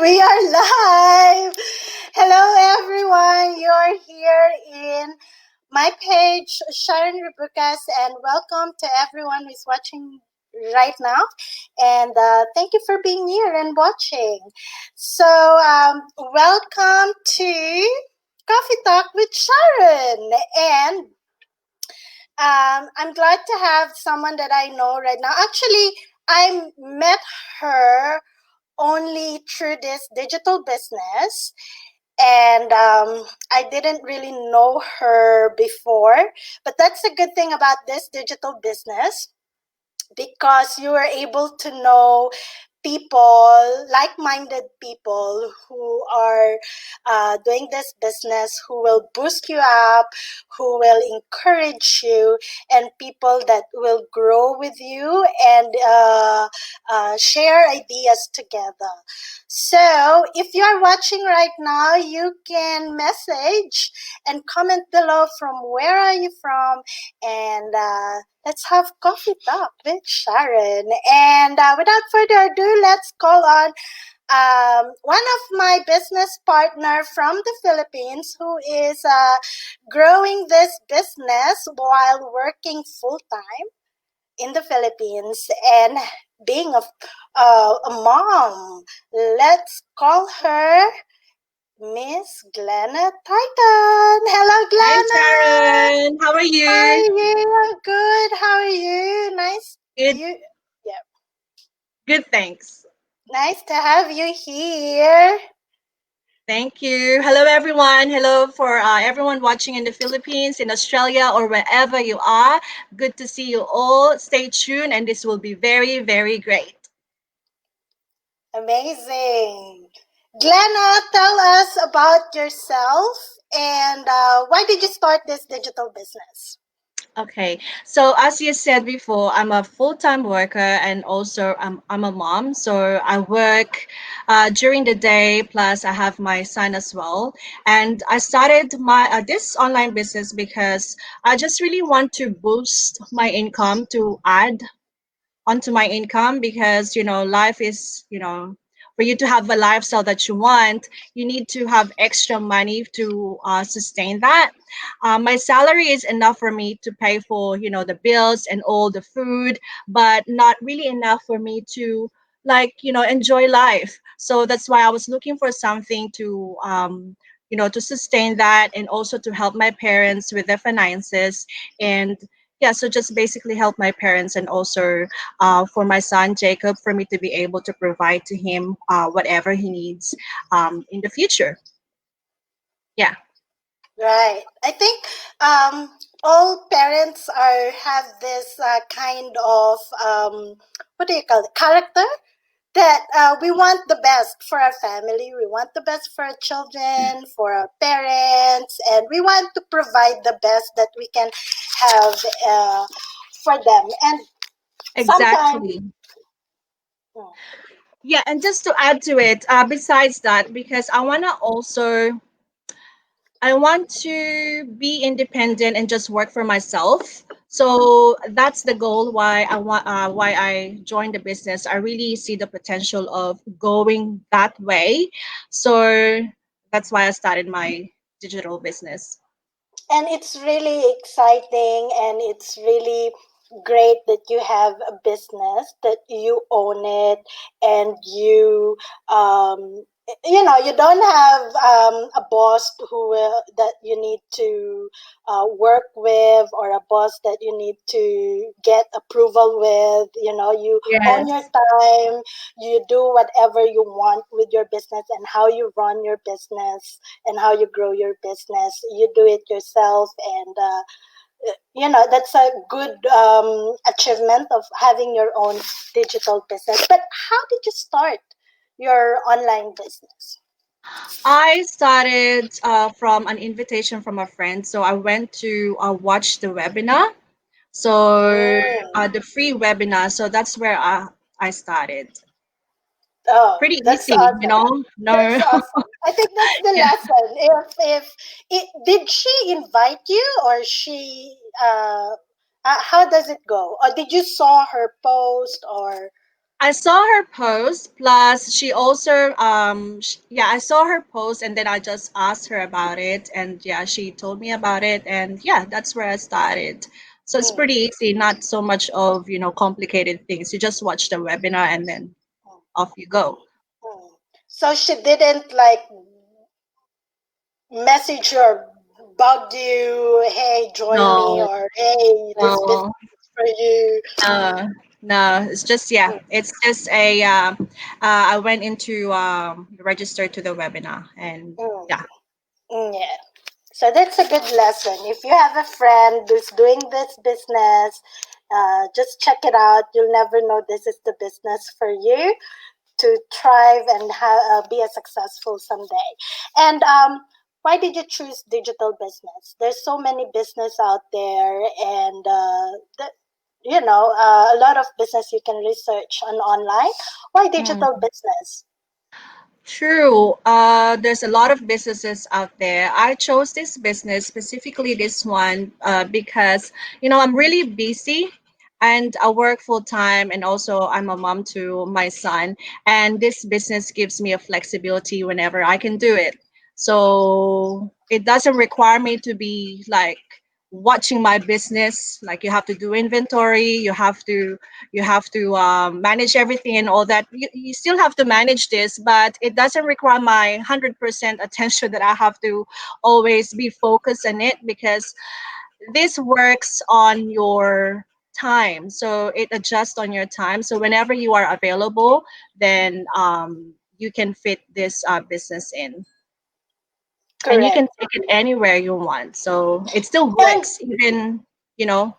We are live. Hello, everyone. You're here in my page, Sharon Rebukas, and welcome to everyone who's watching right now. And thank you for being here and watching. Welcome to Coffee Talk with Sharon. And I'm glad to have someone that I know right now. Actually, I met her only through this digital business, and I didn't really know her before, but that's a good thing about this digital business because you are able to know people, like-minded people who are doing this business, who will boost you up, who will encourage you, and people that will grow with you and share ideas together. So if you are watching right now, you can message and comment below from where are you from, and let's have coffee talk with Sharon. And without further ado, let's call on one of my business partner from the Philippines who is growing this business while working full time in the Philippines and being a mom. Let's call her Miss Glena Titan. Hello, Hi, Glena. Sharon. How are How are you? you? I'm good. How are you? Nice Good. you. Yeah, Good, thanks. nice to have you here. Thank you. Hello, everyone. Hello for everyone watching in the Philippines, in Australia, or wherever you are. Good to see you all. Stay tuned, and this will be very, very great. Amazing. Glenna, tell us about yourself and why did you start this digital business? Okay, so as you said before, I'm a full-time worker and also I'm a mom. So I work during the day, plus I have my son as well. And I started my this online business because I just really want to boost my income to add onto my income because life is for you to have a lifestyle that you want, you need to have extra money to sustain that. My salary is enough for me to pay for the bills and all the food, but not really enough for me to enjoy life. So that's why I was looking for something to to sustain that and also to help my parents with their finances. And yeah, so just basically help my parents and also for my son Jacob, for me to be able to provide to him whatever he needs in the future. Yeah, Right. I think all parents are have this kind of what do you call it, character that we want the best for our family, we want the best for our children, for our parents, and we want to provide the best that we can have for them. And sometimes, exactly. Yeah, and just to add to it, besides that, because I want to be independent and just work for myself. So that's the goal why I joined the business. I really see the potential of going that way. So that's why I started my digital business. and it's really exciting and it's really great that you have a business that you own it, and um you don't have a boss who will that you need to work with, or a boss that you need to get approval with. You own your Yes, time, you do whatever you want with your business, and how you run your business and how you grow your business, you do it yourself. And that's a good achievement of having your own digital business. But how did you start your online business? I started from an invitation from a friend. So I went to watch the webinar. So Mm. the free webinar. So that's where I started. Oh, Pretty that's easy, awesome. No, That's awesome. I think that's the yeah. lesson. If it, did she invite you, or how does it go? Or did you saw her post, or I saw her post. Plus, she also, yeah, I saw her post, and then I just asked her about it, and yeah, she told me about it, and yeah, that's where I started. So it's Mm, pretty easy, not so much of complicated things. You just watch the webinar, and then mm, off you go. mm. So she didn't like message you or bug you, hey, join me, No, or hey, this business no, is for you. no, no. It's just yeah, Mm, it's just a. I went into register to the webinar, and mm, yeah. yeah. So that's a good lesson. If you have a friend who's doing this business, just check it out. You'll never know this is the business for you to thrive and be a successful someday. And why did you choose digital business? There's so many business out there, and a lot of business you can research on online. Why digital Mm. business? True. There's a lot of businesses out there. I chose this business, specifically this one, because I'm really busy and I work full time, and also I'm a mom to my son. And this business gives me a flexibility whenever I can do it. So it doesn't require me to be like watching my business. Like you have to do inventory, you have to manage everything and all that. You still have to manage this, but it doesn't require my 100% attention that I have to always be focused on it, because this works on your time. So it adjusts on your time. So whenever you are available, then you can fit this business in, and you can Correct. take it anywhere you want. So it still And works, you know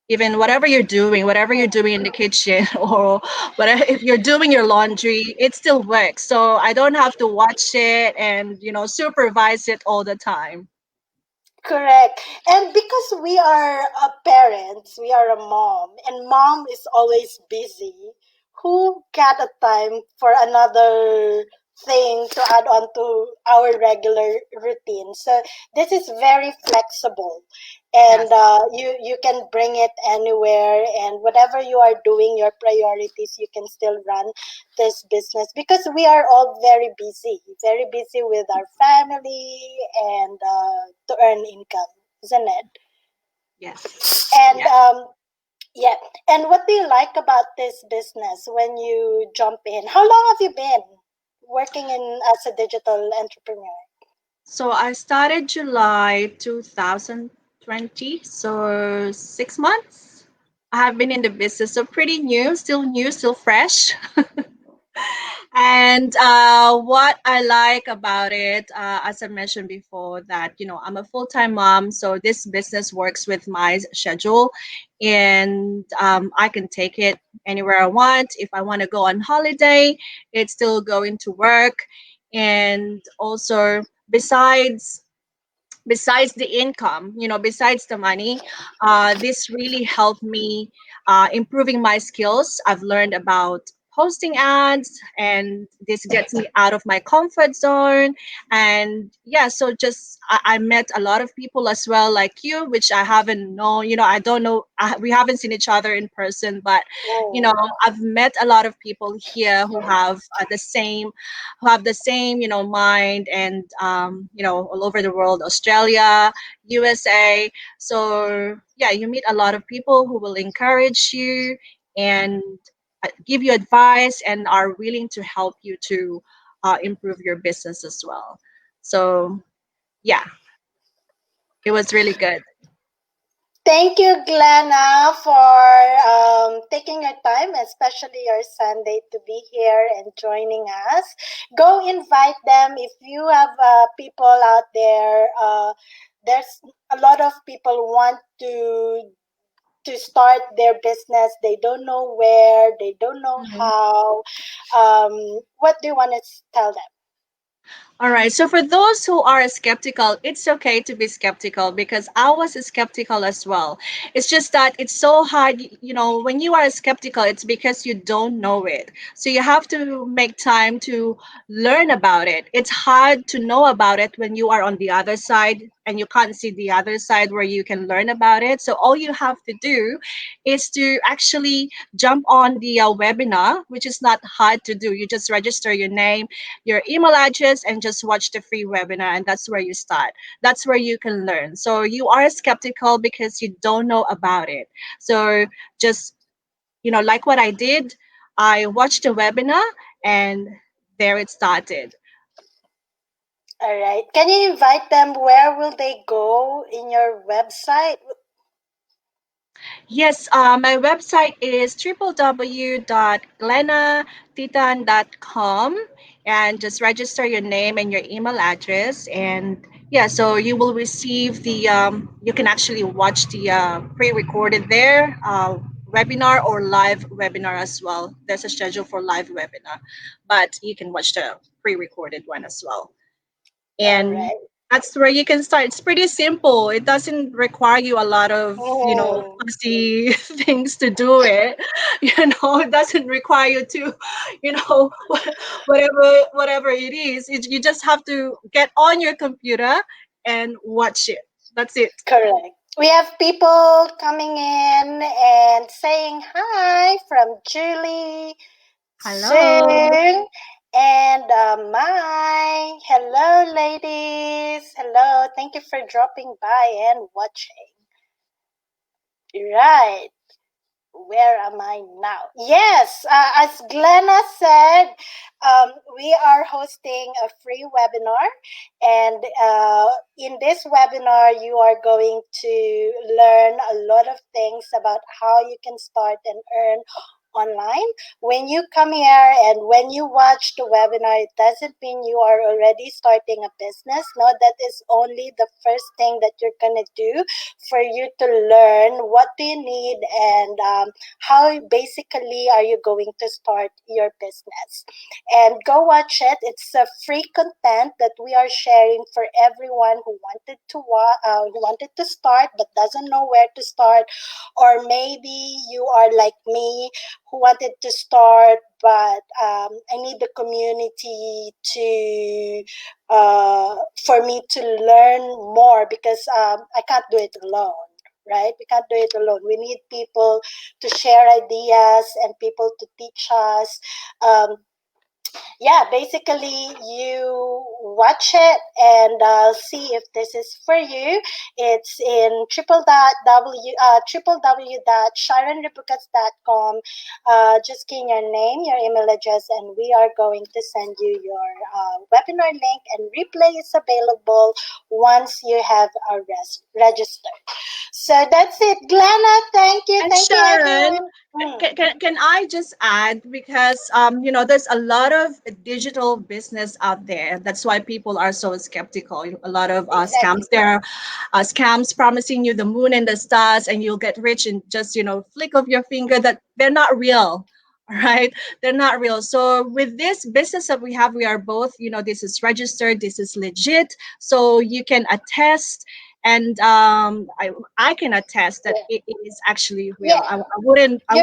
even whatever you're doing in the kitchen, or whatever, if you're doing your laundry, it still works. So I don't have to watch it and supervise it all the time. correct. And because we are parents, we are a mom, and mom is always busy. Who got a time for another thing to add on to our regular routine? So this is very flexible, and Yes. you can bring it anywhere. And whatever you are doing, your priorities, you can still run this business because we are all very busy with our family and to earn income, isn't it? Yes. And Yeah. yeah. And what do you like about this business when you jump in? How long have you been working in as a digital entrepreneur? So I started July 2020, so 6 months. I have been in the business, so pretty new, still fresh. And what I like about it, as I mentioned before, that I'm a full-time mom, so this business works with my schedule, and I can take it anywhere I want. If I want to go on holiday, it's still going to work. And also, besides the income, besides the money, this really helped me improving my skills. I've learned about posting ads, and this gets me out of my comfort zone. And yeah, so just I met a lot of people as well, like you, which I haven't known. I don't know, we haven't seen each other in person, but you know Mm, I've met a lot of people here who have the same mind, and all over the world, Australia, USA. So yeah, you meet a lot of people who will encourage you and give you advice, and are willing to help you to improve your business as well. So yeah, it was really good. thank you, Glenna, for taking your time, especially your Sunday, to be here and joining us. Go invite them if you have people out there. There's a lot of people want to start their business. They don't know where. They don't know Mhm. how. What do you want to tell them? All right. So for those who are skeptical, it's okay to be skeptical because I was skeptical as well. It's just that it's so hard, when you are skeptical, it's because you don't know it. So you have to make time to learn about it. It's hard to know about it when you are on the other side and you can't see the other side where you can learn about it. So all you have to do is to actually jump on the webinar, which is not hard to do. You just register your name, your email address, and just watch the free webinar, and that's where you start. That's where you can learn. So you are skeptical because you don't know about it. So just, like what I did, I watched the webinar, and there it started. All right. Can you invite them? Where will they go in your website? Yes, my website is www.glenatitan.com, and just register your name and your email address. And yeah, so you will receive you can actually watch the pre recorded there webinar or live webinar as well. There's a schedule for live webinar, but you can watch the pre recorded one as well. All And right. that's where you can start. It's pretty simple. It doesn't require you a lot of Mm, fancy things to do it. It doesn't require you to whatever it is, you just have to get on your computer and watch it. That's it. correct. We have people coming in and saying hi from Julie, Hello. Sing, and Mai. Hello, ladies. Hello. Thank you for dropping by and watching. Right. Where am I now? Yes, as Glenna said, we are hosting a free webinar. And in this webinar, you are going to learn a lot of things about how you can start and earn online. When you come here and when you watch the webinar, it doesn't mean you are already starting a business. No, that is only the first thing that you're going to do for you to learn what do you need and how basically are you going to start your business. And go watch it. It's a free content that we are sharing for everyone who wanted to start but doesn't know where to start, or maybe you are like me who wanted to start but I need the community to for me to learn more because I can't do it alone, right? We can't do it alone. We need people to share ideas and people to teach us. Yeah, basically you watch it and see if this is for you. It's in www.sharonrebucas.com. Just key in your name, your email address, and we are going to send you your webinar link, and replay is available once you have registered. So that's it, Glenna. And Thank you Sharon, everyone. Mm, can I just add, because there's a lot of digital business out there. That's why people are so skeptical. A lot of scams. exactly. There are scams promising you the moon and the stars, and you'll get rich in just flick of your finger. That they're not real. Right, they're not real. So with this business that we have, we are both, this is registered, this is legit, so you can attest. And I can attest that Yeah. it is actually real. Yeah. I You're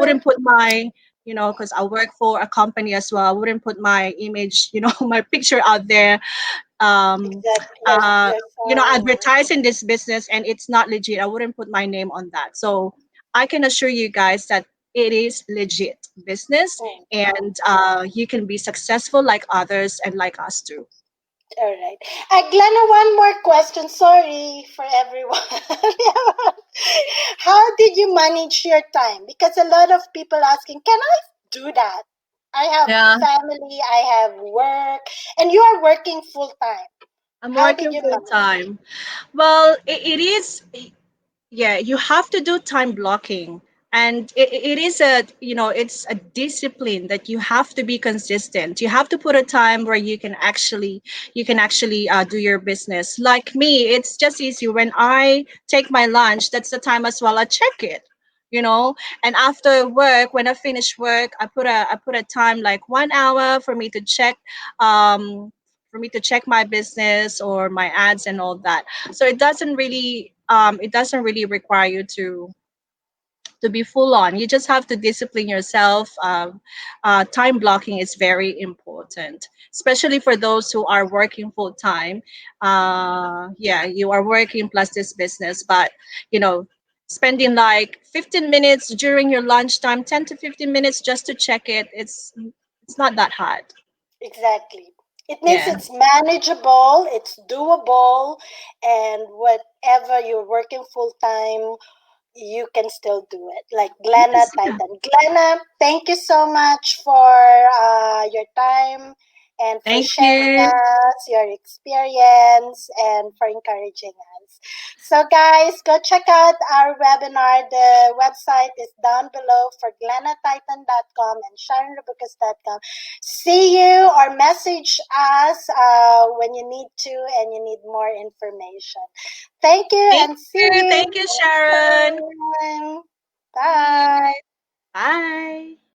wouldn't put my, because I work for a company as well. I wouldn't put my image, my picture out there, um, exactly. You're so advertising this business and it's not legit. I wouldn't put my name on that. So I can assure you guys that it is legit business, mm, and you can be successful like others and like us too. all right. Glenna, one more question. Sorry for everyone. How did you manage your time? Because a lot of people asking, can I do that? I have Yeah, family, I have work, and you are working full time. I'm How did working you full manage? time. Well, it is. Yeah, you have to do time blocking, and it is it's a discipline that you have to be consistent. You have to put a time where you can actually do your business. Like me, it's just easy. When I take my lunch, that's the time as well I check it, and after work, when I finish work, I put a time like 1 hour for me to check, um for me to check my business or my ads and all that. So it doesn't really require you to be full on. You just have to discipline yourself. Time blocking is very important, especially for those who are working full time. Yeah, you are working plus this business, but you know, spending like 15 minutes during your lunchtime, 10 to 15 minutes just to check it, it's not that hard. Exactly. It means Yeah. it's manageable, it's doable, and whatever you're working full time, you can still do it. Like Glena Yes. Yeah. Titan. Glena, thank you so much for your time and for Thank sharing you. us your experience and for encouraging us. So, guys, go check out our webinar. The website is down below for glenatitan.com and sharonrebucas.com. See you or message us when you need to and you need more information. Thank you Thank and see you. you Thank you, Sharon. next time. See you. Bye. Bye.